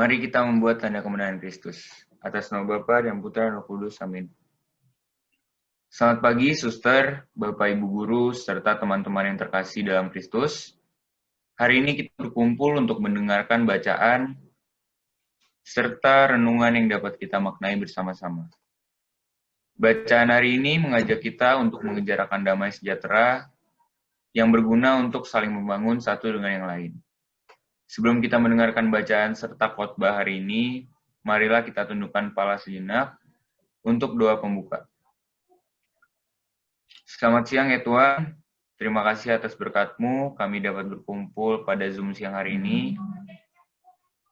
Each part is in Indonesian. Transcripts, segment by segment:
Mari kita membuat tanda kemenangan Kristus. Atas nama Bapa dan Putra dan Roh Kudus. Amin. Selamat pagi, suster, Bapak Ibu guru, serta teman-teman yang terkasih dalam Kristus. Hari ini kita berkumpul untuk mendengarkan bacaan serta renungan yang dapat kita maknai bersama-sama. Bacaan hari ini mengajak kita untuk mengejar akan damai sejahtera yang berguna untuk saling membangun satu dengan yang lain. Sebelum kita mendengarkan bacaan serta khotbah hari ini, marilah kita tundukkan kepala sejenak untuk doa pembuka. Selamat siang ya Tuhan, terima kasih atas berkat-Mu, kami dapat berkumpul pada Zoom siang hari ini.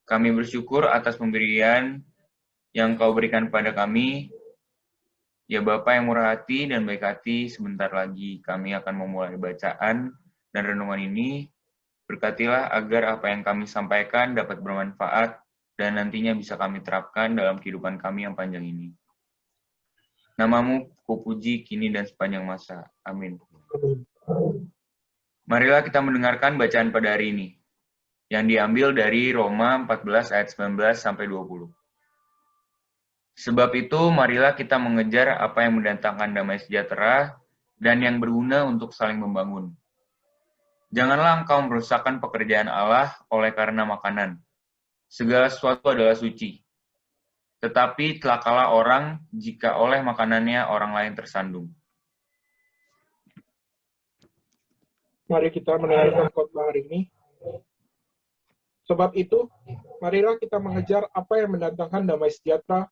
Kami bersyukur atas pemberian yang Kau berikan pada kami. Ya Bapa yang murah hati dan baik hati, sebentar lagi kami akan memulai bacaan dan renungan ini. Berkatilah agar apa yang kami sampaikan dapat bermanfaat dan nantinya bisa kami terapkan dalam kehidupan kami yang panjang ini. Namamu kupuji kini dan sepanjang masa. Amin. Marilah kita mendengarkan bacaan pada hari ini, yang diambil dari Roma 14 ayat 19 sampai 20. Sebab itu, marilah kita mengejar apa yang mendatangkan damai sejahtera dan yang berguna untuk saling membangun. Janganlah engkau merusakkan pekerjaan Allah oleh karena makanan. Segala sesuatu adalah suci. Tetapi celakalah orang jika oleh makanannya orang lain tersandung. Mari kita mendengarkan khotbah hari ini. Sebab itu, marilah kita mengejar apa yang mendatangkan damai sejahtera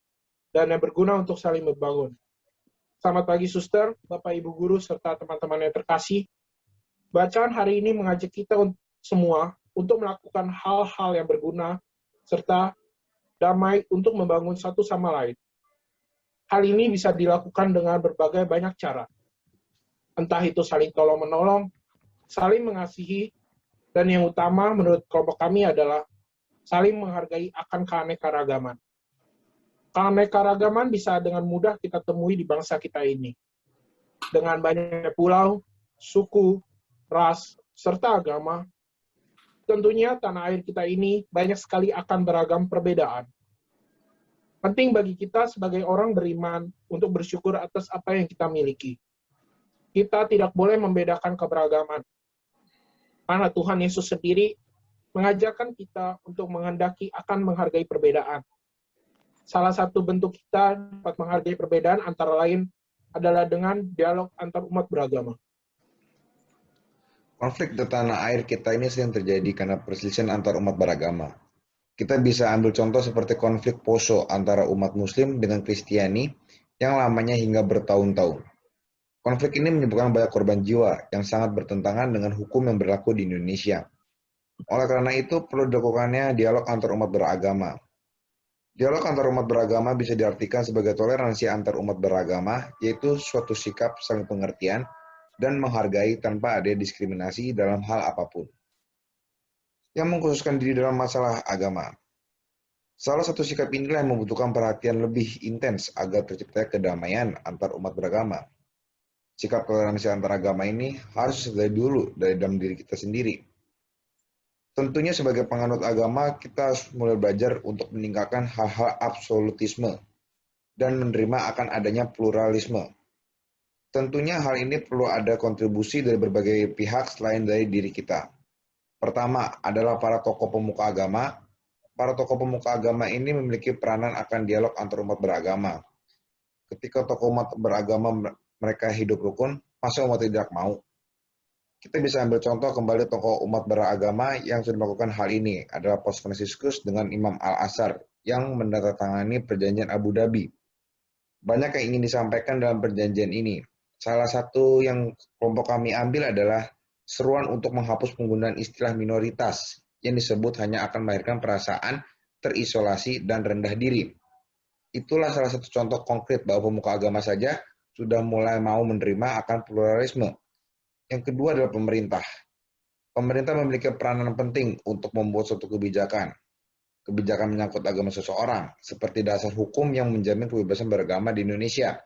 dan yang berguna untuk saling membangun. Selamat pagi, suster, Bapak, Ibu guru, serta teman-teman yang terkasih. Bacaan hari ini mengajak kita semua untuk melakukan hal-hal yang berguna serta damai untuk membangun satu sama lain. Hal ini bisa dilakukan dengan berbagai banyak cara. Entah itu saling tolong-menolong, saling mengasihi, dan yang utama menurut kelompok kami adalah saling menghargai akan keanekaragaman. Keanekaragaman bisa dengan mudah kita temui di bangsa kita ini. Dengan banyaknya pulau, suku, ras, serta agama, tentunya tanah air kita ini banyak sekali akan beragam perbedaan. Penting bagi kita sebagai orang beriman untuk bersyukur atas apa yang kita miliki. Kita tidak boleh membedakan keberagaman. Karena Tuhan Yesus sendiri mengajarkan kita untuk menghendaki akan menghargai perbedaan. Salah satu bentuk kita dapat menghargai perbedaan antara lain adalah dengan dialog antar umat beragama. Konflik di tanah air kita ini sering terjadi karena perselisihan antar umat beragama. Kita bisa ambil contoh seperti konflik Poso antara umat Muslim dengan Kristiani yang lamanya hingga bertahun-tahun. Konflik ini menyebabkan banyak korban jiwa yang sangat bertentangan dengan hukum yang berlaku di Indonesia. Oleh karena itu, perlu dilakukannya dialog antar umat beragama. Dialog antar umat beragama bisa diartikan sebagai toleransi antar umat beragama, yaitu suatu sikap saling pengertian dan menghargai tanpa ada diskriminasi dalam hal apapun yang mengkhususkan diri dalam masalah agama. Salah satu sikap inilah yang membutuhkan perhatian lebih intens agar tercipta kedamaian antar umat beragama. Sikap toleransi antar agama ini harus dari dulu dari dalam diri kita sendiri. Tentunya sebagai penganut agama, kita harus mulai belajar untuk meninggalkan hal-hal absolutisme dan menerima akan adanya pluralisme. Tentunya hal ini perlu ada kontribusi dari berbagai pihak selain dari diri kita. Pertama adalah para tokoh pemuka agama. Para tokoh pemuka agama ini memiliki peranan akan dialog antar umat beragama. Ketika tokoh umat beragama mereka hidup rukun, masa umat tidak mau? Kita bisa ambil contoh kembali tokoh umat beragama yang sudah melakukan hal ini adalah Paus Fransiskus dengan Imam Al-Azhar yang menandatangani perjanjian Abu Dhabi. Banyak yang ingin disampaikan dalam perjanjian ini. Salah satu yang kelompok kami ambil adalah seruan untuk menghapus penggunaan istilah minoritas yang disebut hanya akan melahirkan perasaan terisolasi dan rendah diri. Itulah salah satu contoh konkret bahwa pemuka agama saja sudah mulai mau menerima akan pluralisme. Yang kedua adalah pemerintah. Pemerintah memiliki peranan penting untuk membuat suatu kebijakan. Kebijakan menyangkut agama seseorang, seperti dasar hukum yang menjamin kebebasan beragama di Indonesia,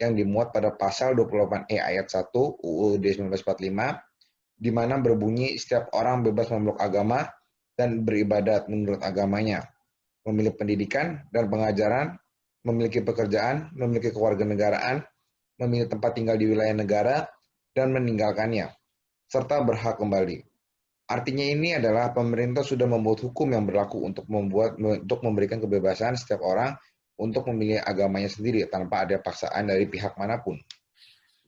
yang dimuat pada pasal 28E ayat 1 UUD 1945, di mana berbunyi setiap orang bebas memeluk agama dan beribadat menurut agamanya. memilih pendidikan dan pengajaran, memiliki pekerjaan, memiliki kewarganegaraan, memilih tempat tinggal di wilayah negara, dan meninggalkannya, serta berhak kembali. Artinya ini adalah pemerintah sudah membuat hukum yang berlaku untuk memberikan kebebasan setiap orang untuk memilih agamanya sendiri tanpa ada paksaan dari pihak manapun.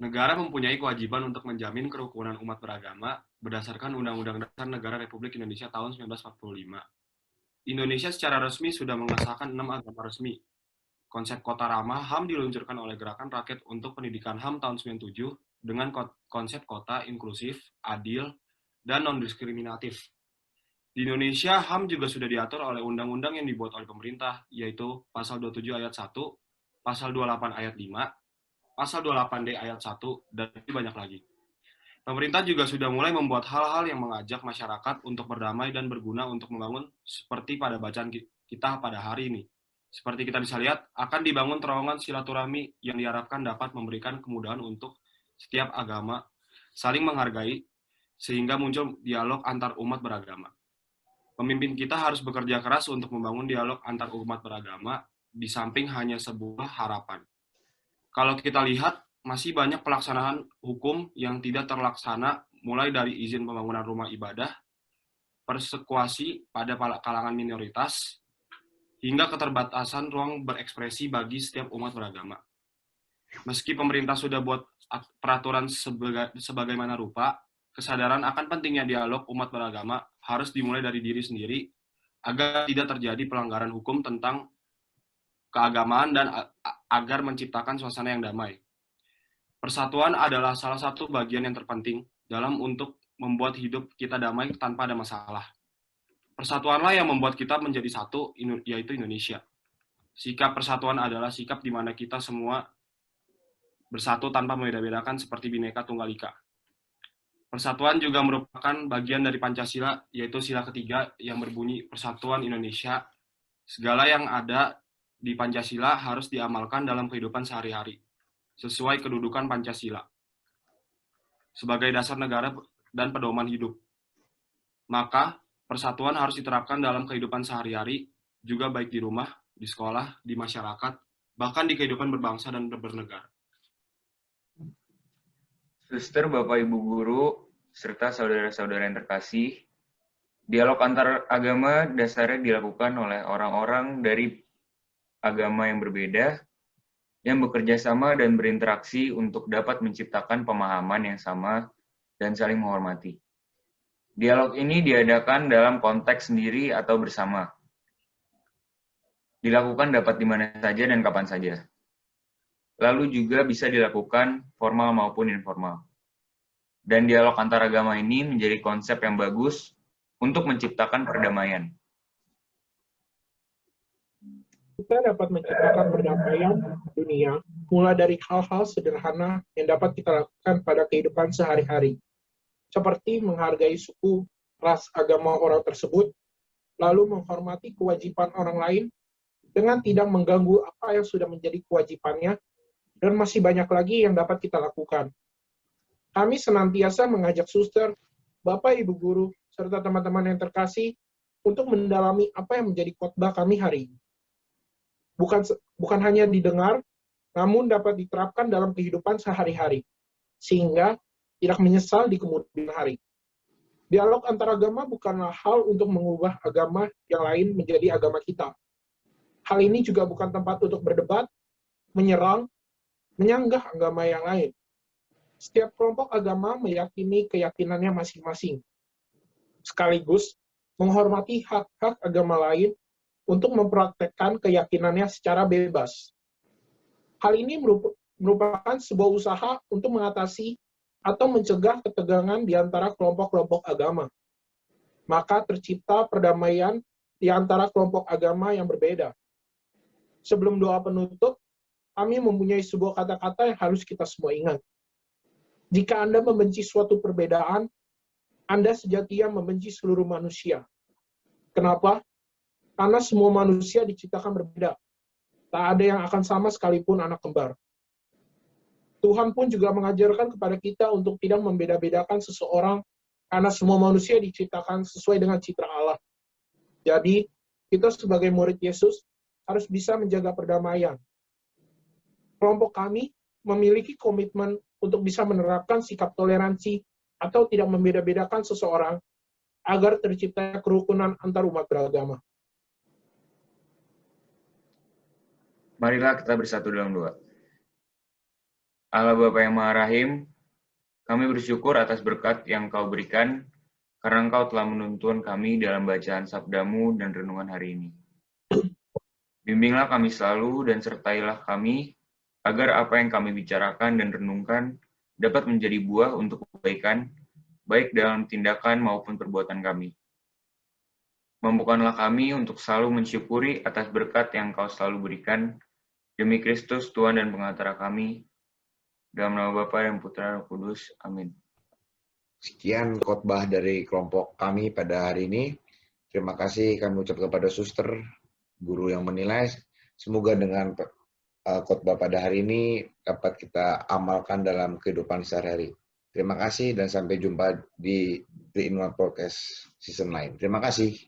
Negara mempunyai kewajiban untuk menjamin kerukunan umat beragama berdasarkan Undang-Undang Dasar Negara Republik Indonesia tahun 1945. Indonesia secara resmi sudah mengesahkan 6 agama resmi. Konsep kota ramah HAM diluncurkan oleh Gerakan Rakyat untuk Pendidikan HAM tahun 97 dengan konsep kota inklusif, adil, dan non-diskriminatif. Di Indonesia, HAM juga sudah diatur oleh undang-undang yang dibuat oleh pemerintah, yaitu Pasal 27 Ayat 1, Pasal 28 Ayat 5, Pasal 28D Ayat 1, dan banyak lagi. Pemerintah juga sudah mulai membuat hal-hal yang mengajak masyarakat untuk berdamai dan berguna untuk membangun seperti pada bacaan kita pada hari ini. Seperti kita bisa lihat, akan dibangun terowongan silaturahmi yang diharapkan dapat memberikan kemudahan untuk setiap agama saling menghargai, sehingga muncul dialog antar umat beragama. Pemimpin kita harus bekerja keras untuk membangun dialog antar umat beragama, di samping hanya sebuah harapan. Kalau kita lihat, masih banyak pelaksanaan hukum yang tidak terlaksana, mulai dari izin pembangunan rumah ibadah, persekusi pada kalangan minoritas, hingga keterbatasan ruang berekspresi bagi setiap umat beragama. Meski pemerintah sudah buat peraturan sebagaimana rupa, kesadaran akan pentingnya dialog umat beragama harus dimulai dari diri sendiri, agar tidak terjadi pelanggaran hukum tentang keagamaan dan agar menciptakan suasana yang damai. Persatuan adalah salah satu bagian yang terpenting dalam untuk membuat hidup kita damai tanpa ada masalah. Persatuanlah yang membuat kita menjadi satu, yaitu Indonesia. Sikap persatuan adalah sikap di mana kita semua bersatu tanpa membeda-bedakan seperti Bhinneka Tunggal Ika. Persatuan juga merupakan bagian dari Pancasila, yaitu sila ketiga yang berbunyi Persatuan Indonesia. Segala yang ada di Pancasila harus diamalkan dalam kehidupan sehari-hari, sesuai kedudukan Pancasila, sebagai dasar negara dan pedoman hidup. Maka, persatuan harus diterapkan dalam kehidupan sehari-hari, juga baik di rumah, di sekolah, di masyarakat, bahkan di kehidupan berbangsa dan bernegara. Suster, Bapak, Ibu Guru, serta saudara-saudara yang terkasih, dialog antar agama dasarnya dilakukan oleh orang-orang dari agama yang berbeda, yang bekerja sama dan berinteraksi untuk dapat menciptakan pemahaman yang sama dan saling menghormati. Dialog ini diadakan dalam konteks sendiri atau bersama. Dilakukan dapat di mana saja dan kapan saja. Lalu juga bisa dilakukan formal maupun informal. Dan dialog antar agama ini menjadi konsep yang bagus untuk menciptakan perdamaian. Kita dapat menciptakan perdamaian dunia mulai dari hal-hal sederhana yang dapat kita lakukan pada kehidupan sehari-hari, seperti menghargai suku, ras, agama orang tersebut, lalu menghormati kewajiban orang lain dengan tidak mengganggu apa yang sudah menjadi kewajibannya, dan masih banyak lagi yang dapat kita lakukan. Kami senantiasa mengajak suster, Bapak, Ibu Guru, serta teman-teman yang terkasih untuk mendalami apa yang menjadi khotbah kami hari ini. Bukan hanya didengar, namun dapat diterapkan dalam kehidupan sehari-hari, sehingga tidak menyesal di kemudian hari. Dialog antar agama bukanlah hal untuk mengubah agama yang lain menjadi agama kita. Hal ini juga bukan tempat untuk berdebat, menyerang, menyanggah agama yang lain. Setiap kelompok agama meyakini keyakinannya masing-masing, sekaligus menghormati hak-hak agama lain untuk mempraktekkan keyakinannya secara bebas. Hal ini merupakan sebuah usaha untuk mengatasi atau mencegah ketegangan di antara kelompok-kelompok agama. Maka tercipta perdamaian di antara kelompok agama yang berbeda. Sebelum doa penutup, kami mempunyai sebuah kata-kata yang harus kita semua ingat. Jika Anda membenci suatu perbedaan, Anda sejatinya membenci seluruh manusia. Kenapa? Karena semua manusia diciptakan berbeda. Tak ada yang akan sama sekalipun anak kembar. Tuhan pun juga mengajarkan kepada kita untuk tidak membeda-bedakan seseorang, karena semua manusia diciptakan sesuai dengan citra Allah. Jadi, Kita sebagai murid Yesus harus bisa menjaga perdamaian. Kelompok kami memiliki komitmen untuk bisa menerapkan sikap toleransi atau tidak membeda-bedakan seseorang agar tercipta kerukunan antar umat beragama. Marilah kita bersatu dalam doa. Allah Bapa yang Maha Rahim, kami bersyukur atas berkat yang Kau berikan, karena Engkau telah menuntun kami dalam bacaan sabdamu dan renungan hari ini. Bimbinglah kami selalu dan sertailah kami, agar apa yang kami bicarakan dan renungkan dapat menjadi buah untuk kebaikan, baik dalam tindakan maupun perbuatan kami. Mampukanlah kami untuk selalu mensyukuri atas berkat yang Kau selalu berikan, demi Kristus Tuhan dan Pengatara kami, dalam nama Bapa dan Putra dan Roh Kudus. Amin. Sekian khotbah dari kelompok kami pada hari ini. Terima kasih kami ucapkan kepada suster, guru yang menilai. Semoga dengan khotbah pada hari ini dapat kita amalkan dalam kehidupan sehari-hari. Terima kasih dan sampai jumpa di The Inward Podcast season lain. Terima kasih.